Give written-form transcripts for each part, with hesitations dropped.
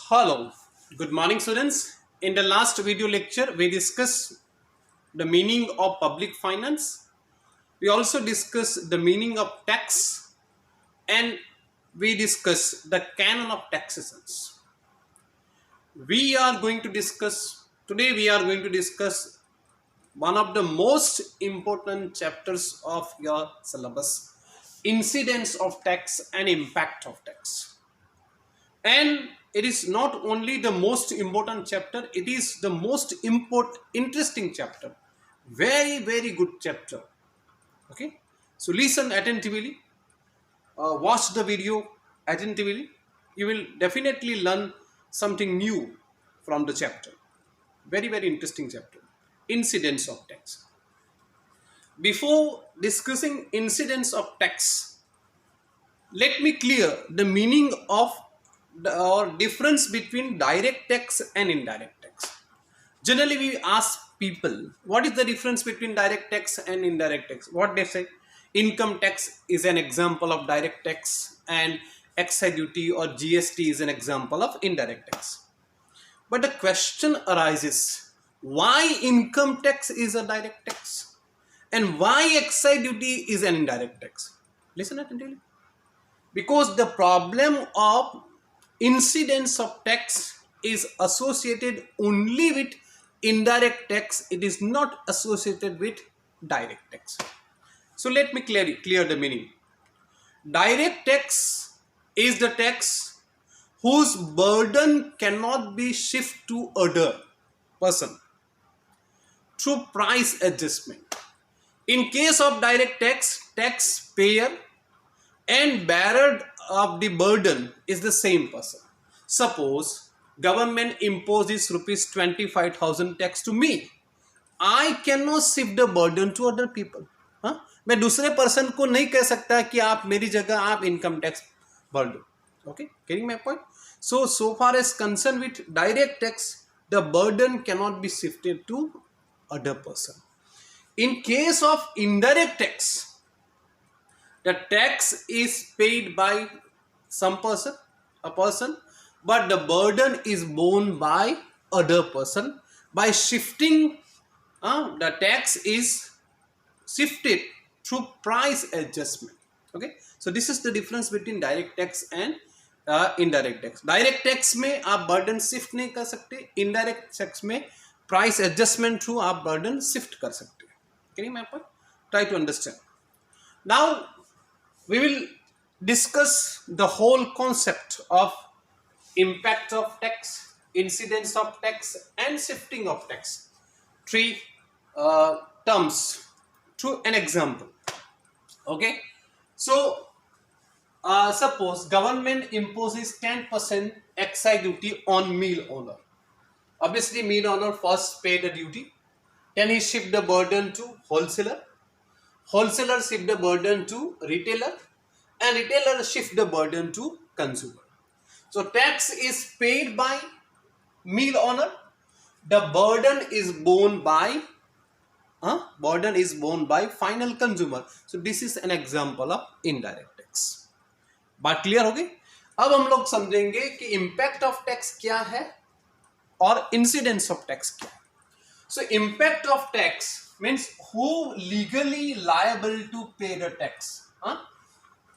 Hello, good morning students. In the last video lecture, we discussed the meaning of public finance. We also discussed the meaning of tax and we discussed the canon of taxations. Today we are going to discuss one of the most important chapters of your syllabus, incidence of tax and impact of tax. And it is not only the most important chapter, it is the most interesting chapter. Very good chapter. Okay, so listen attentively, watch the video attentively. You will definitely learn something new from the chapter. Very interesting chapter, incidence of tax. Before discussing incidence of tax, let me clear the meaning of or difference between direct tax and indirect tax. Generally, we ask people, what is the difference between direct tax and indirect tax? What they say, income tax is an example of direct tax and excise duty or GST is an example of indirect tax. But the question arises, why income tax is a direct tax and why excise duty is an indirect tax? Listen attentively. Because the problem of incidence of tax is associated only with indirect tax, it is not associated with direct tax. So let me clear the meaning. Direct tax is the tax whose burden cannot be shifted to other person through price adjustment. In case of direct tax, taxpayer and bearer of the burden is the same person. Suppose government imposes rupees 25,000 tax to me. I cannot shift the burden to other people. हाँ? मैं दूसरे person को नहीं कह सकता कि आप मेरी जगह आप इनकम टैक्स भर दो. Okay, getting my point? So far as concerned with direct tax, the burden cannot be shifted to other person. In case of indirect tax, the tax is paid by some person, but the burden is borne by other person. By shifting, the tax is shifted through price adjustment. Okay, so this is the difference between direct tax and indirect tax. Direct tax में आप burden shift नहीं कर सकते, indirect tax में price adjustment through आप burden shift कर सकते. Getting my point? Try to understand. Now we will discuss the whole concept of impact of tax, incidence of tax and shifting of tax. Three terms through an example. Okay, so suppose government imposes 10% excise duty on meal owner. Obviously meal owner first pay the duty, then he shift the burden to wholesaler. Wholesaler shift the burden to retailer and retailer shift the burden to consumer. So tax is paid by meal owner. The burden is borne by final consumer. So this is an example of indirect tax. बात clear हो गई? अब हम लोग समझेंगे कि impact of tax क्या है और incidence of tax क्या है. So impact of tax means who legally liable to pay the tax.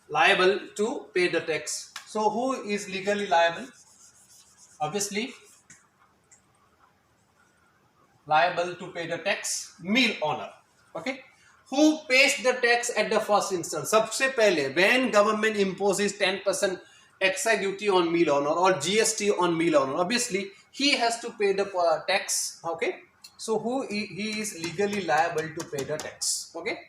Liable to pay the tax. So who is legally liable? Obviously liable to pay the tax, meal owner. Okay, who pays the tax at the first instance? सबसे पहले when government imposes 10% excise duty on meal owner or GST on meal owner, obviously he has to pay the tax. Okay, so who he is legally liable to pay the tax. Okay,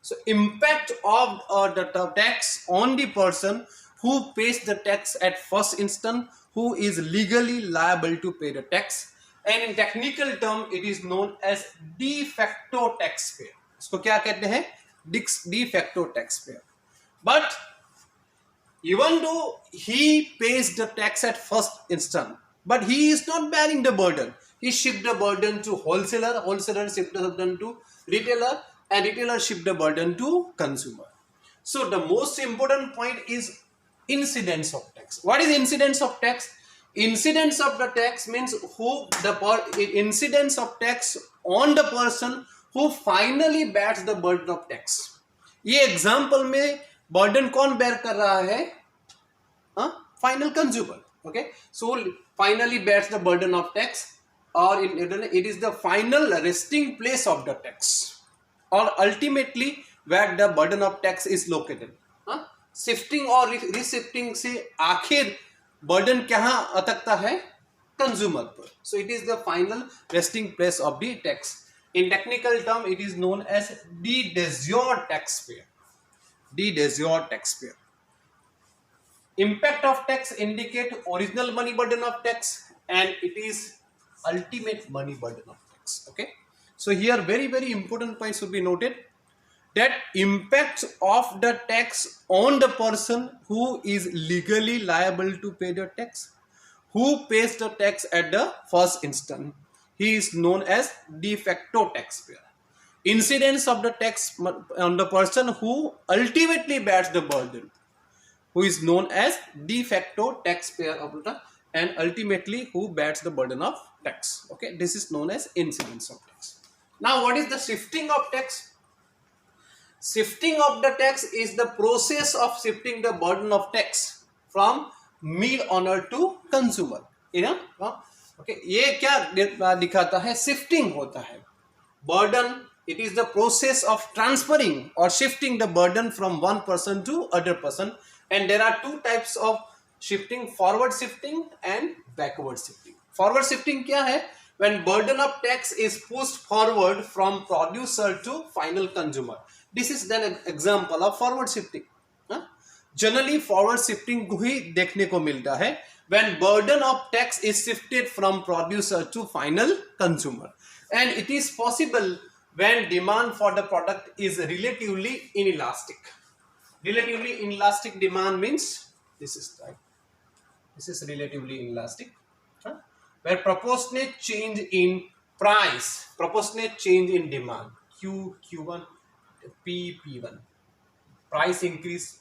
so impact of the tax on the person who pays the tax at first instance, who is legally liable to pay the tax, and in technical term it is known as de facto taxpayer. इसको क्या कहते हैं? De facto taxpayer. But even though he pays the tax at first instance, but he is not bearing the burden. He shift the burden to wholesaler, wholesaler shift the burden to retailer, and retailer shift the burden to consumer. So the most important point is incidence of tax. What is incidence of tax? Incidence of the tax means incidence of tax on the person who finally bears the burden of tax. ये example में burden कौन bear कर रहा है? Final consumer. Okay, so finally bears the burden of tax, or it is the final resting place of the tax, or ultimately where the burden of tax is located. Shifting और रिशिफ्टिंग से आखिर burden कहाँ अटकता है? Consumer पर. So it is the final resting place of the tax. In technical term it is known as the de jure taxpayer. The de jure taxpayer. Impact of tax indicate original money burden of tax, and it is ultimate money burden of tax. Okay, so here very important points should be noted, that impact of the tax on the person who is legally liable to pay the tax, who pays the tax at the first instance, he is known as de facto taxpayer. Incidence of the tax on the person who ultimately bears the burden, who is known as de facto taxpayer of the, and ultimately who bears the burden of tax. Okay, this is known as incidence of tax. Now, what is the shifting of tax? Shifting of the tax is the process of shifting the burden of tax from meal owner to consumer. Okay, ये क्या दिखाता है? Shifting होता है. Burden, it is the process of transferring or shifting the burden from one person to other person. And there are two types of shifting: forward shifting and backward shifting. Forward shifting क्या है? When burden of tax is pushed forward from producer to final consumer. This is then an example of forward shifting. Generally forward shifting को ही देखने को मिलता है when burden of tax is shifted from producer to final consumer, and it is possible when demand for the product is relatively inelastic. Relatively inelastic demand means this is relatively inelastic, where proportionate change in price, proportionate change in demand, Q1, P1, price increase,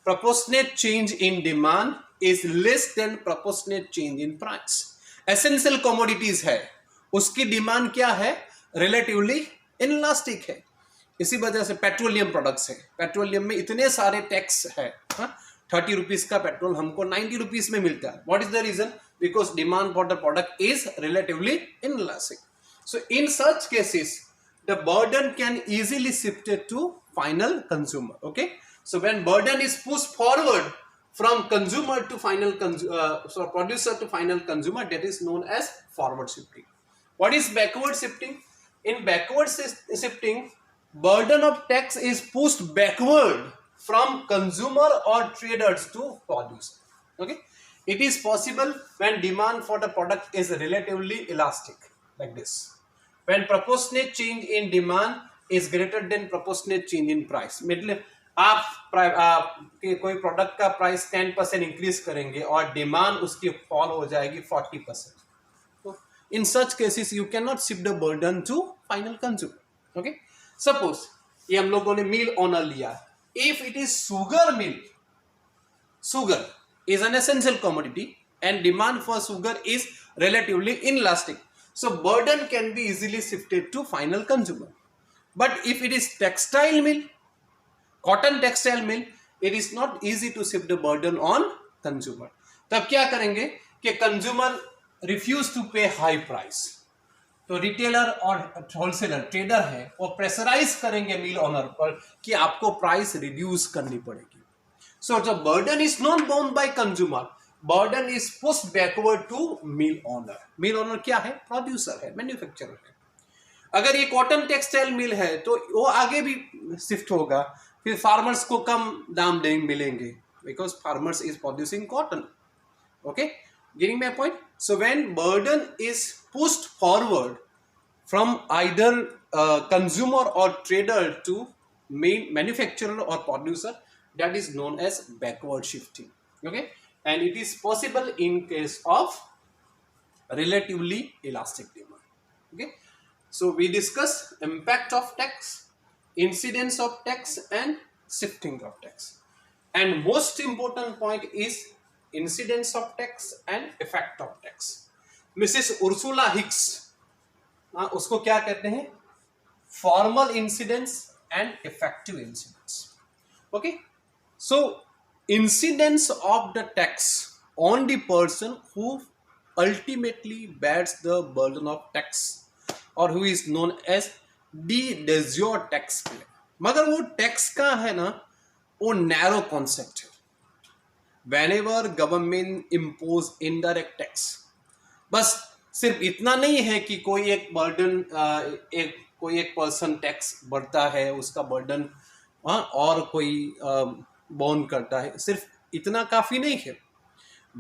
proportionate change in demand is less than proportionate change in price. Essential commodities है, उसकी demand क्या है? Relatively inelastic है. इसी वजह से petroleum products है, petroleum में इतने सारे टैक्स है. 30 रुपीज का पेट्रोल हमको 90 रुपीज में मिलता है. What is the reason? Because demand for the product is relatively inelastic. So in such cases the burden can easily shifted to final consumer. Okay, so when burden is pushed forward from consumer to final producer to final consumer, that is known as forward shifting. What is backward shifting? In backward shifting, burden of tax is pushed backward from consumer or traders to producer. Okay, it is possible when demand for the product is relatively elastic, like this. When proportionate change in demand is greater than proportionate change in price. मतलब आप कोई product का price 10% increase करेंगे और demand उसकी fall हो जाएगी 40%. तो in such cases you can not shift the burden to final consumer. Okay, suppose ये हम लोगों ने मिल ओनर लिया. If it is sugar mill, sugar is an essential commodity and demand for sugar is relatively inelastic, so burden can be easily shifted to final consumer. But if it is textile mill, cotton textile mill, it is not easy to shift the burden on consumer. तब क्या करेंगे कि consumer refuse to पे high price, तो retailer और wholesaler trader है वो pressurise करेंगे मिल ओनर पर कि आपको प्राइस रिड्यूस करनी पड़ेगी. So the burden is not borne by consumer, burden is pushed backward to mill owner. Mill owner क्या है? प्रोड्यूसर है, मैन्युफैक्चरर है. अगर ये कॉटन टेक्सटाइल मिल है तो वो आगे भी शिफ्ट होगा, फिर फार्मर्स को कम दाम मिलेंगे because farmers is producing cotton. Okay, getting my point? So when burden is pushed forward from either consumer or trader to main manufacturer or producer, that is known as backward shifting. Okay, and it is possible in case of relatively elastic demand. Okay, so we discuss impact of tax, incidence of tax, and shifting of tax. And most important point is incidence of tax and effect of tax. Mrs Ursula Hicks, उसको क्या कहते हैं? Formal incidence and effective incidence. Okay, so incidence of the tax on the person who ultimately bears the burden of tax or who is known as de jure taxpayer. मगर वो tax का है ना, वो नैरो कॉन्सेप्ट है. whenever government impose indirect tax, बस सिर्फ इतना नहीं है कि कोई एक बर्डन, कोई एक पर्सन टैक्स बढ़ता है, उसका बर्डन और कोई बॉर्न करता है, सिर्फ इतना काफी नहीं है.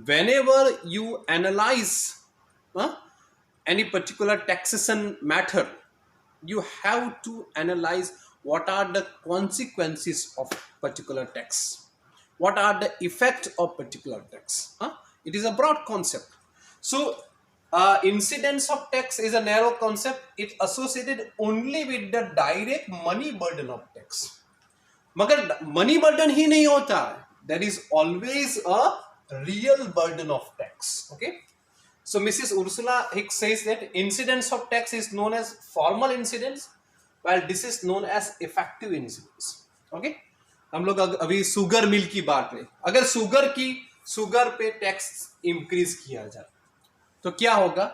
whenever you analyze any particular taxation matter, you have to analyze what are the consequences of particular tax, what are the effect of particular tax. It is a broad concept. So incidence of tax is a narrow concept. It's associated only with the direct money burden of tax. मगर money burden ही नहीं होता, there is always a real burden of tax. Okay, so Mrs. Ursula Hicks says that incidence of tax is known as formal incidence, while this is known as effective incidence. Okay, हम लोग अभी sugar mill की बात है. अगर sugar पे tax increase किया जाए तो क्या होगा?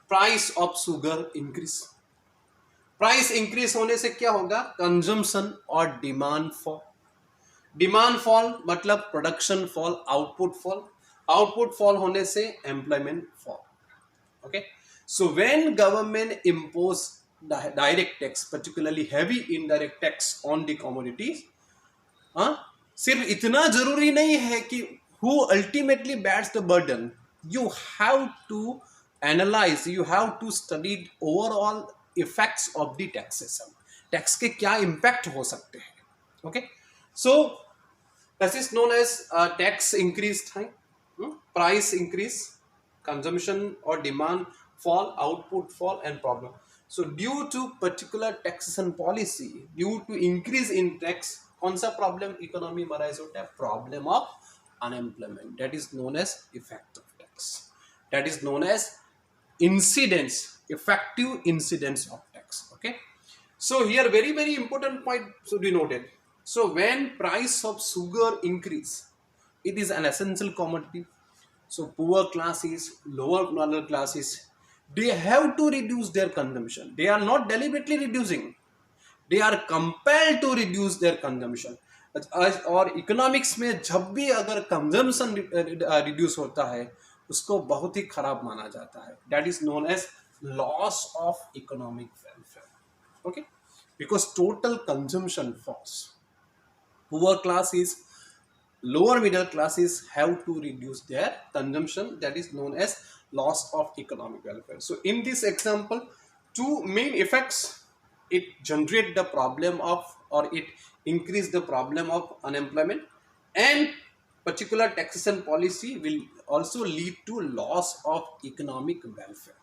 Price of sugar increase. Price increase होने से क्या होगा? कंजम्पशन और डिमांड फॉल. डिमांड फॉल मतलब production fall, output fall. Output fall होने से employment fall. Okay, so when government impose direct tax, particularly heavy indirect tax on the commodities, सिर्फ इतना जरूरी नहीं है कि who ultimately bears the burden. You have to analyze, you have to study overall effects of the taxation. Tax के क्या impact हो सकते हैं. Okay, so this is known as tax increase time, price increase, consumption or demand fall, output fall, and problem. So due to particular taxation policy, due to increase in tax, कौन सा problem economy में rise होता है? Problem of unemployment. That is known as effect of tax. That is known as incidence, effective incidence of tax. Okay, so here very important point should be noted. So when price of sugar increase, it is an essential commodity. So poor classes, lower middle classes, they have to reduce their consumption. They are not deliberately reducing. They are compelled to reduce their consumption. और economics में जब भी अगर consumption reduce होता है, उसको बहुत ही खराब माना जाता है. That is known as loss of economic welfare. Okay, because total consumption falls. Poor classes, lower middle classes have to reduce their consumption. That is known as loss of economic welfare. So in this example, two main effects: it generate the problem of, or it increase the problem of unemployment, and particular taxation policy will also lead to loss of economic welfare.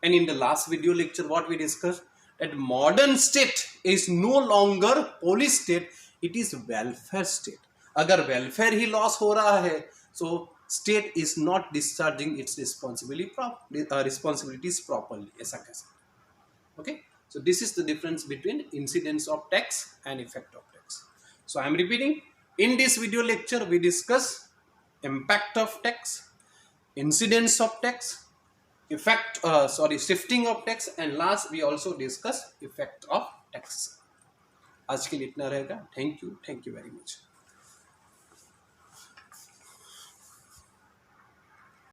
And in the last video lecture, what we discussed, that modern state is no longer police state, it is welfare state. अगर welfare ही loss हो रहा है, so state is not discharging its responsibilities properly. ऐसा कह सकते. Okay, so this is the difference between incidence of tax and effect of tax. So I am repeating, in this video lecture we discuss impact of tax, incidence of tax, shifting of tax, and last we also discuss effect of tax. आज के लिए इतना रहेगा. Thank you very much.